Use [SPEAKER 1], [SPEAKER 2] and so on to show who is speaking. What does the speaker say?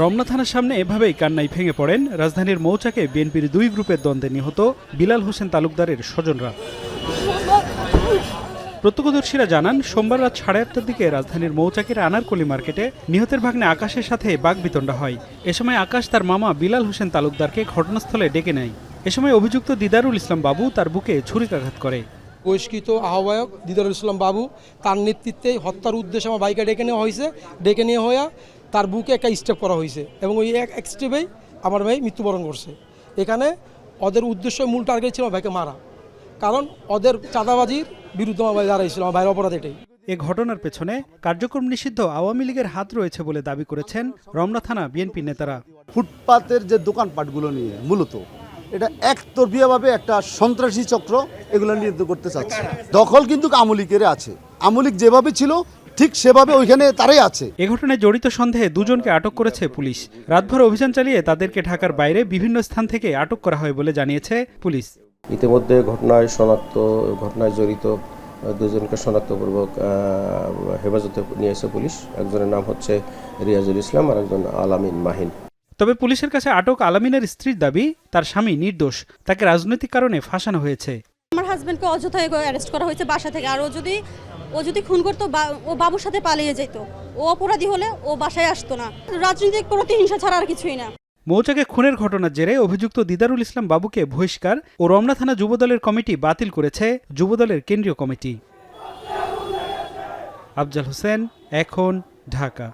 [SPEAKER 1] রমনা থানার সামনে এভাবেই কান্নায় ভেঙে পড়েন রাজধানীর মৌচাকে বিএনপির দুই গ্রুপের দ্বন্দ্বে নিহত বিলাল হোসেন তালুকদারের স্বজনরা। প্রত্যক্ষদর্শীরা জানান, সোমবার রাত 8:30টার দিকে রাজধানীর মৌচাকের আনারকলি মার্কেটে নিহতের ভাগ্নে আকাশের সাথে বাকবিতণ্ডা হয়। এ সময় আকাশ তার মামা বিলাল হোসেন তালুকদারকে ঘটনাস্থলে ডেকে নেয়। এ সময় অভিযুক্ত দিদারুল ইসলাম বাবু তার বুকে ছুরিকাঘাত করে।
[SPEAKER 2] বহিষ্কৃত আহ্বায়ক দিদারুল ইসলাম বাবু তার নেতৃত্বে হত্যার উদ্দেশ্যে আমার বাইকে ডেকে নেওয়া হয়েছে। ডেকে নিয়ে হয়ে তার বুকে একটা স্টেপ করা হয়েছে এবং ওই এক স্টেপেই আমার ভাই মৃত্যুবরণ করছে। এখানে ওদের উদ্দেশ্য মূল টার্গেট ছিল আমার ভাইকে মারা, কারণ ওদের চাঁদাবাজির বিরুদ্ধে আমার ভাই দাঁড়াইছিল। আমার ভাইয়ের অপরাধ এটাই।
[SPEAKER 1] এ ঘটনার পেছনে কার্যক্রম নিষিদ্ধ আওয়ামী লীগের হাত রয়েছে বলে দাবি করেছেন রমনা থানা বিএনপি নেতারা।
[SPEAKER 3] ফুটপাতের যে দোকানপাটগুলো নিয়ে মূলত এটা একতরফিয়াভাবে একটা সন্ত্রাসী চক্র এগুলো নিয়ন্ত্রণ করতে চাচ্ছে। দখল কিন্তু আওয়ামী লীগের আছে, আওয়ামী লীগ যেভাবে ছিল ঠিক সেভাবে ওইখানে তারাই আছে।
[SPEAKER 1] এ ঘটনায় জড়িত সন্দেহে দুজনকে আটক করেছে পুলিশ। রাতভর অভিযান চালিয়ে তাদেরকে ঢাকার বাইরে বিভিন্ন স্থান থেকে আটক করা হয় বলে জানিয়েছে পুলিশ।
[SPEAKER 4] ইতিমধ্যে ঘটনায় জড়িত দুজনকে শনাক্তপূর্বক হেফাজতে নিয়েছে পুলিশ। একজনের নাম হচ্ছে রিয়াজুল ইসলাম আর একজন আলামিন মাহিন।
[SPEAKER 1] তবে পুলিশের কাছে আটক আলামিনের স্ত্রীর দাবি, তার স্বামী নির্দোষ, তাকে রাজনৈতিক কারণে ফাঁসানো হয়েছে।
[SPEAKER 5] আমার হাজবেন্ডকে অযথায় অ্যারেস্ট করা হয়েছে বাসা থেকে। আর ও যদি খুন করতো, ও বাবুর সাথে পালিয়ে যেত। ও অপরাধী হলে ও বাসায় আসতো না। রাজনৈতিক প্রতিহিংসা ছাড়া আর কিছুই না।
[SPEAKER 1] মৌচাকে খুনের ঘটনার জেরে অভিযুক্ত দিদারুল ইসলাম বাবুকে বহিষ্কার ও রমনা থানা যুবদলের কমিটি বাতিল করেছে যুবদলের কেন্দ্রীয় কমিটি। আফজাল হোসেন, এখন, ঢাকা।